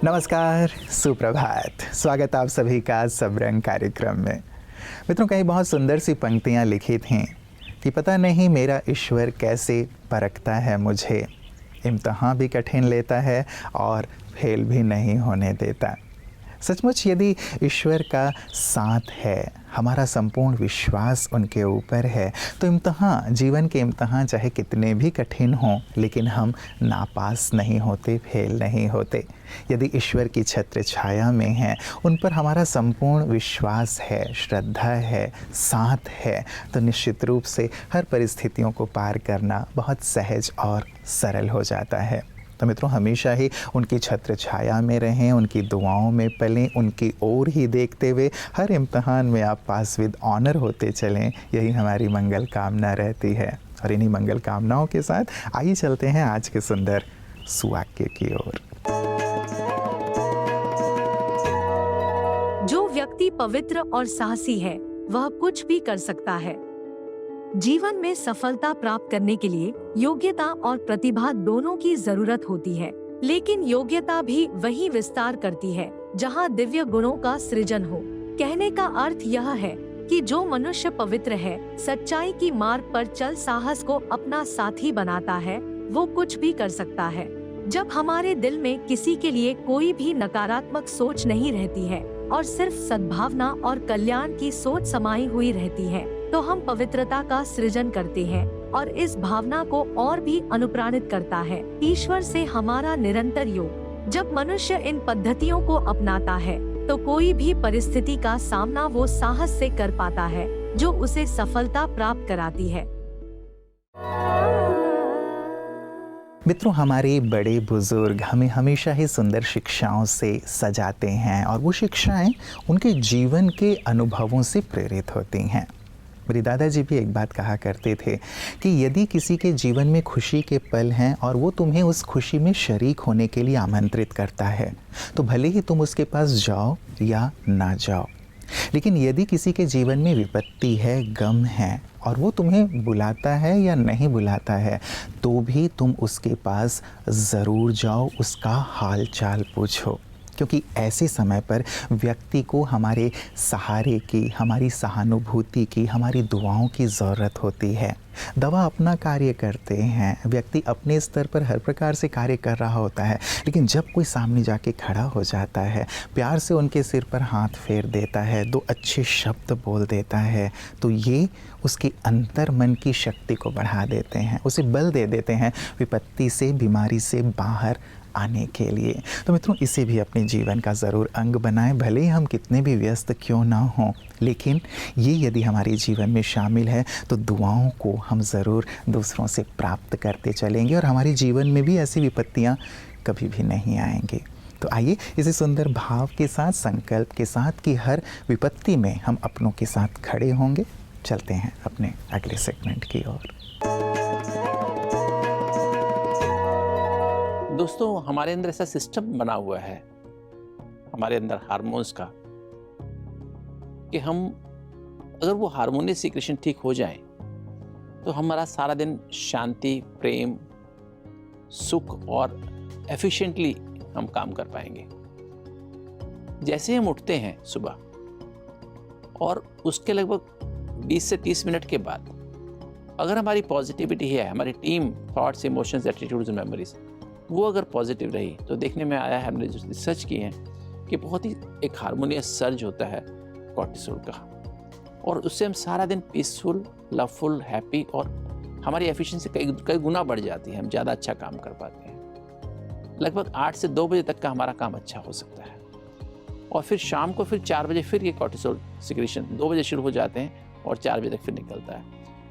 नमस्कार, सुप्रभात। स्वागत आप सभी का सबरंग कार्यक्रम में। मित्रों, कहीं बहुत सुंदर सी पंक्तियाँ लिखी थीं कि पता नहीं मेरा ईश्वर कैसे परखता है मुझे, इम्तहान भी कठिन लेता है और फेल भी नहीं होने देता। सचमुच यदि ईश्वर का साथ है, हमारा संपूर्ण विश्वास उनके ऊपर है, तो इम्तहान, जीवन के इम्तहान चाहे कितने भी कठिन हों, लेकिन हम नापास नहीं होते, फेल नहीं होते। यदि ईश्वर की छत्र छाया में हैं, उन पर हमारा संपूर्ण विश्वास है, श्रद्धा है, साथ है, तो निश्चित रूप से हर परिस्थितियों को पार करना बहुत सहज और सरल हो जाता है। तो मित्रों, हमेशा ही उनकी छत्र छाया में रहें, उनकी दुआओं में पलें, उनकी ओर ही देखते हुए हर इम्तहान में आप पास विद ऑनर होते चलें, यही हमारी मंगल कामना रहती है। और इन्हीं मंगल कामनाओं के साथ आइए चलते हैं आज के सुंदर सुवाक्य की ओर। जो व्यक्ति पवित्र और साहसी है, वह कुछ भी कर सकता है। जीवन में सफलता प्राप्त करने के लिए योग्यता और प्रतिभा दोनों की जरूरत होती है, लेकिन योग्यता भी वही विस्तार करती है जहां दिव्य गुणों का सृजन हो। कहने का अर्थ यह है कि जो मनुष्य पवित्र है, सच्चाई की मार्ग पर चल साहस को अपना साथी बनाता है, वो कुछ भी कर सकता है। जब हमारे दिल में किसी के लिए कोई भी नकारात्मक सोच नहीं रहती है और सिर्फ सद्भावना और कल्याण की सोच समाई हुई रहती है, तो हम पवित्रता का सृजन करते हैं और इस भावना को और भी अनुप्राणित करता है ईश्वर से हमारा निरंतर योग। जब मनुष्य इन पद्धतियों को अपनाता है, तो कोई भी परिस्थिति का सामना वो साहस से कर पाता है, जो उसे सफलता प्राप्त कराती है। मित्रों, हमारे बड़े बुजुर्ग हमें हमेशा ही सुंदर शिक्षाओं से सजाते हैं और वो शिक्षाएं उनके जीवन के अनुभवों से प्रेरित होती हैं। मेरे दादाजी भी एक बात कहा करते थे कि यदि किसी के जीवन में खुशी के पल हैं और वो तुम्हें उस खुशी में शरीक होने के लिए आमंत्रित करता है, तो भले ही तुम उसके पास जाओ या ना जाओ। लेकिन यदि किसी के जीवन में विपत्ति है, गम है, और वो तुम्हें बुलाता है या नहीं बुलाता है, तो भी तुम उसके पास ज़रूर जाओ, उसका हाल चाल पूछो। क्योंकि ऐसे समय पर व्यक्ति को हमारे सहारे की, हमारी सहानुभूति की, हमारी दुआओं की ज़रूरत होती है। दवा अपना कार्य करते हैं, व्यक्ति अपने स्तर पर हर प्रकार से कार्य कर रहा होता है, लेकिन जब कोई सामने जाके खड़ा हो जाता है, प्यार से उनके सिर पर हाथ फेर देता है, दो अच्छे शब्द बोल देता है, तो ये उसके अंतर मन की शक्ति को बढ़ा देते हैं, उसे बल दे देते हैं विपत्ति से, बीमारी से बाहर आने के लिए। तो मित्रों, इसे भी अपने जीवन का ज़रूर अंग बनाएं, भले ही हम कितने भी व्यस्त क्यों ना हों, लेकिन ये यदि हमारे जीवन में शामिल है, तो दुआओं को हम ज़रूर दूसरों से प्राप्त करते चलेंगे और हमारे जीवन में भी ऐसी विपत्तियाँ कभी भी नहीं आएंगी। तो आइए इसी सुंदर भाव के साथ, संकल्प के साथ कि हर विपत्ति में हम अपनों के साथ खड़े होंगे, चलते हैं अपने अगले सेगमेंट की ओर। दोस्तों, हमारे अंदर ऐसा सिस्टम बना हुआ है, हमारे अंदर हार्मोन्स का, कि हम अगर वो हार्मोनी सिक्रेशन ठीक हो जाए, तो हमारा सारा दिन शांति, प्रेम, सुख और एफिशिएंटली हम काम कर पाएंगे। जैसे हम उठते हैं सुबह और उसके लगभग 20 से 30 मिनट के बाद अगर हमारी पॉजिटिविटी है, हमारी team, thoughts, emotions, attitudes, memories, वो अगर पॉजिटिव रही, तो देखने में आया है, हमने जो रिसर्च की है, कि बहुत ही एक हार्मोनियस सर्ज होता है कॉर्टिसोल का, और उससे हम सारा दिन पीसफुल, लवफुल, हैप्पी, और हमारी एफिशिएंसी कई गुना बढ़ जाती है, हम ज़्यादा अच्छा काम कर पाते हैं। लगभग 8 से 2 बजे तक का हमारा काम अच्छा हो सकता है, और फिर शाम को फिर 4 बजे फिर ये कॉर्टिसोल सिक्रेशन 2 बजे शुरू हो जाते हैं और 4 बजे तक फिर निकलता है।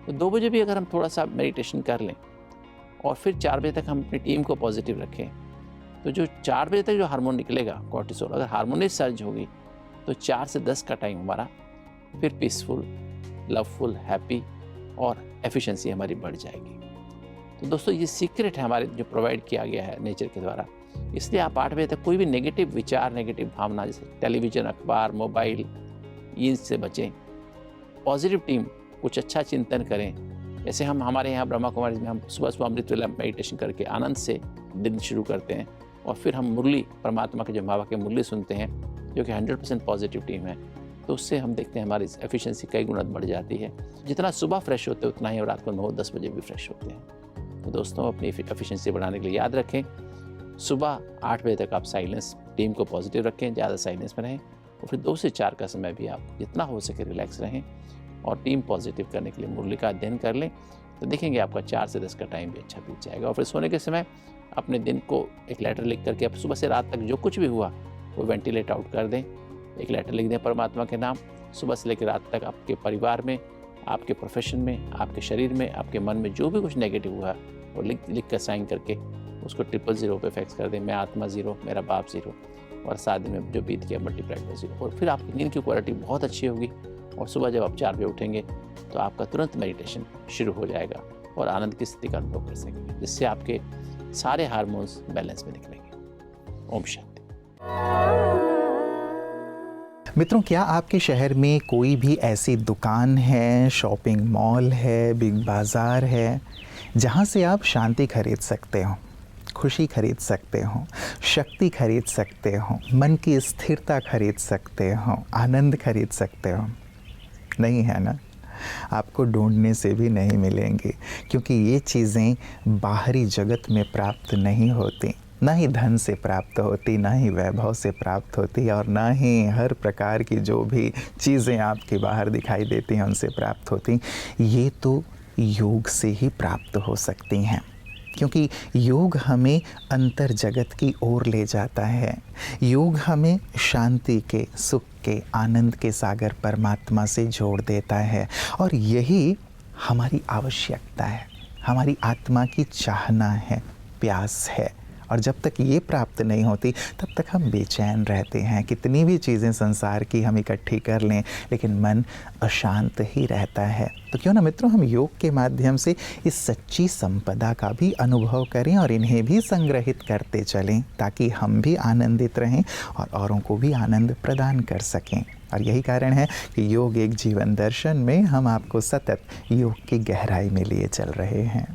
तो 2 बजे भी अगर हम थोड़ा सा मेडिटेशन कर लें और फिर 4 बजे तक हम अपनी टीम को पॉजिटिव रखें, तो जो 4 बजे तक जो हार्मोन निकलेगा कॉर्टिसोल, अगर हार्मोनिक सर्ज होगी, तो 4 से 10 का टाइम हमारा फिर पीसफुल, लवफुल, हैप्पी और एफिशिएंसी हमारी बढ़ जाएगी। तो दोस्तों, ये सीक्रेट है हमारे, जो प्रोवाइड किया गया है नेचर के द्वारा। इसलिए आप 8 बजे तक कोई भी नेगेटिव विचार, नेगेटिव भावना, जैसे टेलीविज़न, अखबार, मोबाइल, इनसे बचें। पॉजिटिव टीम, कुछ अच्छा चिंतन करें। जैसे हमारे यहाँ ब्रह्मा कुमारी में हम सुबह सुबह अमृत वेला मेडिटेशन करके आनंद से दिन शुरू करते हैं, और फिर हम मुरली, परमात्मा के जब बाबा की मुरली सुनते हैं जो कि 100% पॉजिटिव टीम है, तो उससे हम देखते हैं हमारी एफिशिएंसी कई गुना बढ़ जाती है। जितना सुबह फ्रेश होते हैं उतना ही और रात को 9-10 बजे भी फ्रेश होते हैं। तो दोस्तों, अपनी एफिशिएंसी बढ़ाने के लिए याद रखें, सुबह 8 बजे तक आप साइलेंस, टीम को पॉजिटिव रखें, ज़्यादा साइलेंस में रहें, और फिर 2 से 4 का समय भी आप जितना हो सके रिलैक्स रहें और टीम पॉजिटिव करने के लिए मुरली का अध्ययन कर लें। तो देखेंगे आपका 4 से 10 का टाइम भी अच्छा बीत जाएगा। और फिर सोने के समय अपने दिन को एक लेटर लिख करके आप सुबह से रात तक जो कुछ भी हुआ वो वेंटिलेट आउट कर दें। एक लेटर लिख दें परमात्मा के नाम, सुबह से लेकर रात तक आपके परिवार में, आपके प्रोफेशन में, आपके शरीर में, आपके मन में जो भी कुछ नेगेटिव हुआ वो लिख कर साइन करके उसको 000 पे फैक्स कर दें। मैं आत्मा 0, मेरा बाप 0, और 7 दिन में जो बीत गया मल्टीप्लाइड बाय 0। और फिर आपकी नींद की क्वालिटी बहुत अच्छी होगी और सुबह जब आप 4 बजे उठेंगे तो आपका तुरंत मेडिटेशन शुरू हो जाएगा और आनंद की स्थिति का अनुभव कर सकेंगे, जिससे आपके सारे हार्मोन्स बैलेंस में निकलेंगे। ओम शांति। मित्रों, क्या आपके शहर में कोई भी ऐसी दुकान है, शॉपिंग मॉल है, बिग बाज़ार है, जहां से आप शांति खरीद सकते हो, खुशी खरीद सकते हो, शक्ति खरीद सकते हो, मन की स्थिरता खरीद सकते हो, आनंद खरीद सकते हो? नहीं है ना? आपको ढूंढने से भी नहीं मिलेंगी, क्योंकि ये चीज़ें बाहरी जगत में प्राप्त नहीं होती, ना ही धन से प्राप्त होती, ना ही वैभव से प्राप्त होती, और ना ही हर प्रकार की जो भी चीज़ें आपके बाहर दिखाई देती हैं उनसे प्राप्त होती। ये तो योग से ही प्राप्त हो सकती हैं, क्योंकि योग हमें अंतर जगत की ओर ले जाता है। योग हमें शांति के, सुख के, आनंद के सागर परमात्मा से जोड़ देता है, और यही हमारी आवश्यकता है, हमारी आत्मा की चाहना है, प्यास है। और जब तक ये प्राप्त नहीं होती तब तक हम बेचैन रहते हैं। कितनी भी चीज़ें संसार की हम इकट्ठी कर लें, लेकिन मन अशांत ही रहता है। तो क्यों ना मित्रों, हम योग के माध्यम से इस सच्ची संपदा का भी अनुभव करें और इन्हें भी संग्रहित करते चलें, ताकि हम भी आनंदित रहें और औरों को भी आनंद प्रदान कर सकें। और यही कारण है कि योग एक जीवन दर्शन में हम आपको सतत योग की गहराई में लिए चल रहे हैं।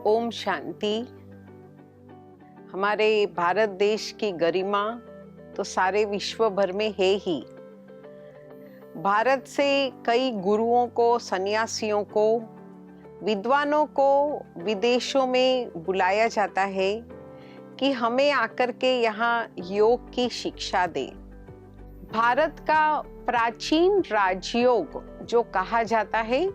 ओम शांति। हमारे भारत देश की गरिमा तो सारे विश्व भर में है ही। भारत से कई गुरुओं को, सन्यासियों को, विद्वानों को विदेशों में बुलाया जाता है कि हमें आकर के यहाँ योग की शिक्षा दे। भारत का प्राचीन राजयोग जो कहा जाता है,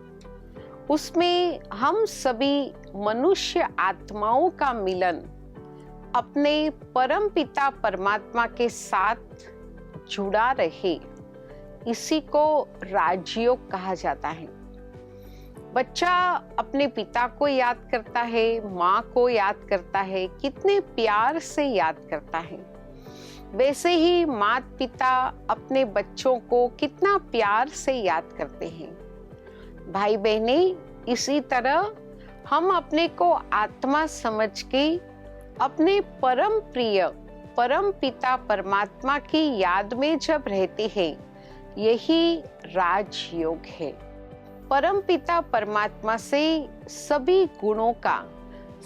उसमें हम सभी मनुष्य आत्माओं का मिलन अपने परम पिता परमात्मा के साथ जुड़ा रहे, इसी को राजयोग कहा जाता है। बच्चा अपने पिता को याद करता है, माँ को याद करता है, कितने प्यार से याद करता है। वैसे ही माता पिता अपने बच्चों को कितना प्यार से याद करते हैं। भाई बहने, इसी तरह हम अपने को आत्मा समझ के अपने परम प्रिय परम पिता परमात्मा की याद में जब रहते हैं, यही राजयोग है। परम पिता परमात्मा से सभी गुणों का,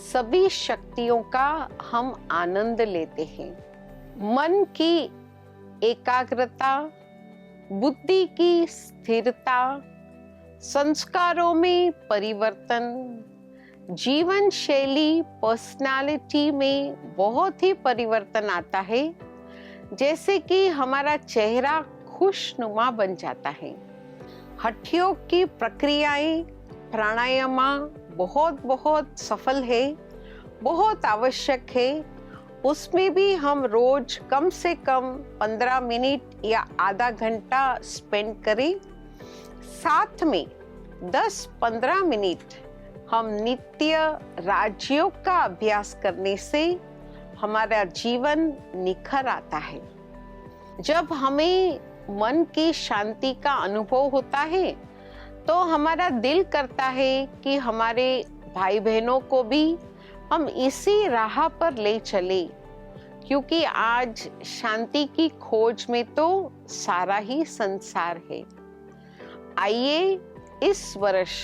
सभी शक्तियों का हम आनंद लेते हैं। मन की एकाग्रता, बुद्धि की स्थिरता, संस्कारों में परिवर्तन, जीवन शैली, पर्सनालिटी में बहुत ही परिवर्तन आता है। जैसे कि हमारा चेहरा खुशनुमा बन जाता है। हठयोग की प्रक्रियाएं, प्राणायाम बहुत बहुत सफल है, बहुत आवश्यक है। उसमें भी हम रोज कम से कम 15 मिनट या आधा घंटा स्पेंड करें। साथ में 10-15 मिनट हम नित्य राजयोग का अभ्यास करने से हमारा जीवन निखर आता है। जब हमें मन की शांति का अनुभव होता है तो हमारा दिल करता है कि हमारे भाई बहनों को भी हम इसी राह पर ले चले, क्योंकि आज शांति की खोज में तो सारा ही संसार है। आइए इस वर्ष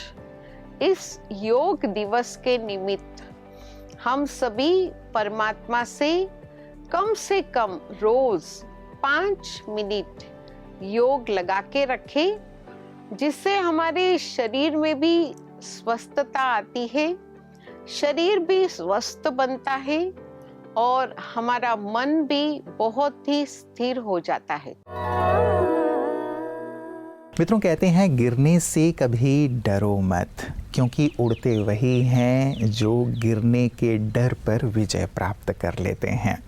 इस योग दिवस के निमित्त हम सभी परमात्मा से कम रोज 5 मिनट योग लगा के रखें, जिससे हमारे शरीर में भी स्वस्थता आती है, शरीर भी स्वस्थ बनता है और हमारा मन भी बहुत ही स्थिर हो जाता है। मित्रों, कहते हैं गिरने से कभी डरो मत, क्योंकि उड़ते वही हैं जो गिरने के डर पर विजय प्राप्त कर लेते हैं।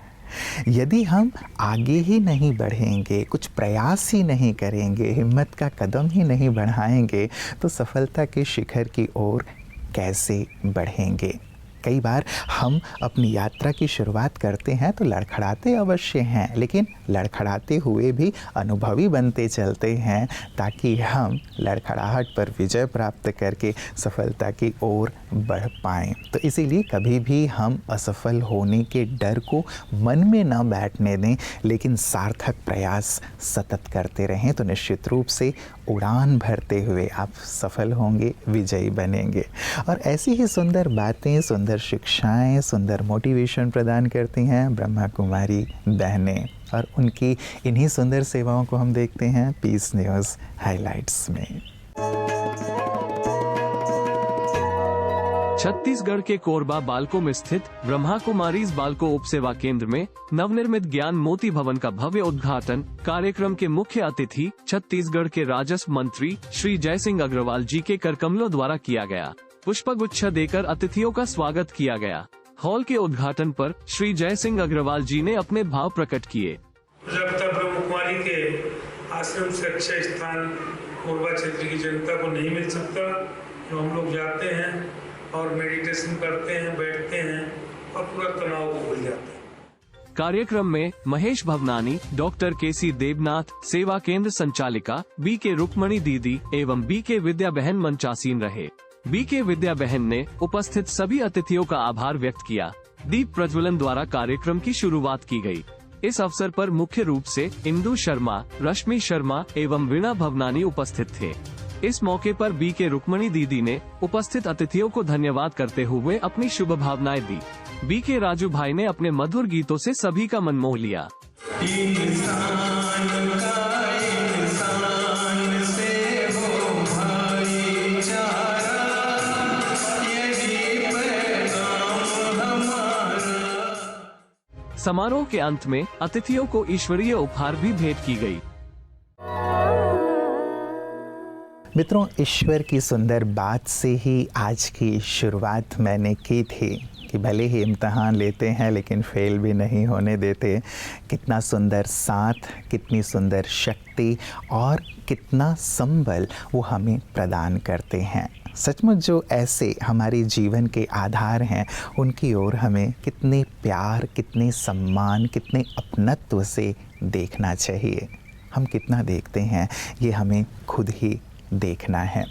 यदि हम आगे ही नहीं बढ़ेंगे, कुछ प्रयास ही नहीं करेंगे, हिम्मत का कदम ही नहीं बढ़ाएंगे, तो सफलता के शिखर की ओर कैसे बढ़ेंगे। कई बार हम अपनी यात्रा की शुरुआत करते हैं तो लड़खड़ाते अवश्य हैं, लेकिन लड़खड़ाते हुए भी अनुभवी बनते चलते हैं, ताकि हम लड़खड़ाहट पर विजय प्राप्त करके सफलता की ओर बढ़ पाएं। तो इसीलिए कभी भी हम असफल होने के डर को मन में न बैठने दें, लेकिन सार्थक प्रयास सतत करते रहें, तो निश्चित रूप से उड़ान भरते हुए आप सफल होंगे, विजयी बनेंगे। और ऐसी ही सुंदर बातें, सुंदर शिक्षाएं, सुंदर मोटिवेशन प्रदान करती हैं ब्रह्मा कुमारी बहनें, और उनकी इन्हीं सुंदर सेवाओं को हम देखते हैं पीस न्यूज़ हाइलाइट्स में। छत्तीसगढ़ के कोरबा बालको में स्थित ब्रह्मा कुमारीज बालको उप सेवा केंद्र में नवनिर्मित ज्ञान मोती भवन का भव्य उद्घाटन कार्यक्रम के मुख्य अतिथि छत्तीसगढ़ के राजस्व मंत्री श्री जयसिंह अग्रवाल जी के करकमलों द्वारा किया गया। पुष्पगुच्छ देकर अतिथियों का स्वागत किया गया। हॉल के उद्घाटन पर श्री जयसिंह अग्रवाल जी ने अपने भाव प्रकट किए। प्रजापिता ब्रह्म कुमारी के आश्रम से अच्छा स्थान कोरबा क्षेत्र की जनता को नहीं मिल सकता, जो हम लोग जाते हैं और मेडिटेशन करते हैं, बैठते हैं और पूरा तनाव को भूल जाते हैं। कार्यक्रम में महेश भवनानी, डॉक्टर केसी देवनाथ, सेवा केंद्र संचालिका बीके रुक्मणी दीदी एवं बीके विद्या बहन मंचासीन रहे। बीके विद्या बहन ने उपस्थित सभी अतिथियों का आभार व्यक्त किया। दीप प्रज्वलन द्वारा कार्यक्रम की शुरुआत की गई। इस अवसर पर मुख्य रूप से इंदु शर्मा, रश्मि शर्मा एवं वीणा भवनानी उपस्थित थे। इस मौके पर बीके रुक्मणी दीदी ने उपस्थित अतिथियों को धन्यवाद करते हुए अपनी शुभ भावनाएं दी। बीके राजू भाई ने अपने मधुर गीतों से सभी का मन मोह लिया। समारोह के अंत में अतिथियों को ईश्वरीय उपहार भी भेंट की गई। मित्रों, ईश्वर की सुंदर बात से ही आज की शुरुआत मैंने की थी कि भले ही इम्तहान लेते हैं लेकिन फेल भी नहीं होने देते। कितना सुंदर साथ, कितनी सुंदर शक्ति और कितना संबल वो हमें प्रदान करते हैं। सचमुच जो ऐसे हमारे जीवन के आधार हैं, उनकी ओर हमें कितने प्यार, कितने सम्मान, कितने अपनत्व से देखना चाहिए। हम कितना देखते हैं ये हमें खुद ही देखना है।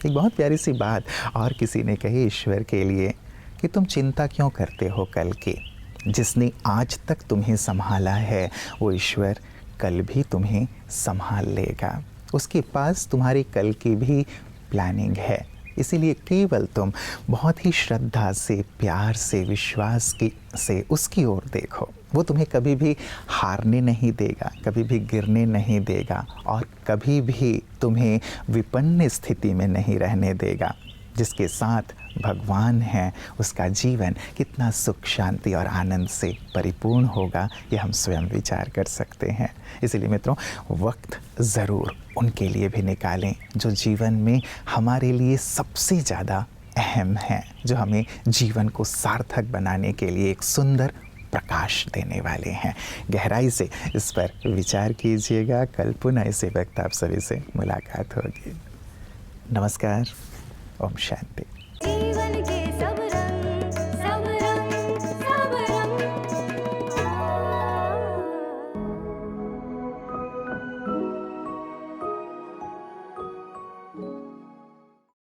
एक बहुत प्यारी सी बात और किसी ने कही ईश्वर के लिए कि तुम चिंता क्यों करते हो कल की। जिसने आज तक तुम्हें संभाला है वो ईश्वर कल भी तुम्हें संभाल लेगा। उसके पास तुम्हारे कल की भी प्लानिंग है। इसीलिए केवल तुम बहुत ही श्रद्धा से, प्यार से, विश्वास से उसकी ओर देखो। वो तुम्हें कभी भी हारने नहीं देगा, कभी भी गिरने नहीं देगा और कभी भी तुम्हें विपन्न स्थिति में नहीं रहने देगा। जिसके साथ भगवान हैं उसका जीवन कितना सुख, शांति और आनंद से परिपूर्ण होगा, ये हम स्वयं विचार कर सकते हैं। इसलिए मित्रों, वक्त ज़रूर उनके लिए भी निकालें जो जीवन में हमारे लिए सबसे ज़्यादा अहम हैं, जो हमें जीवन को सार्थक बनाने के लिए एक सुंदर प्रकाश देने वाले हैं। गहराई से इस पर विचार कीजिएगा। कल पुनः इसी वक्त आप सभी से मुलाकात होगी। नमस्कार। ओम शांति।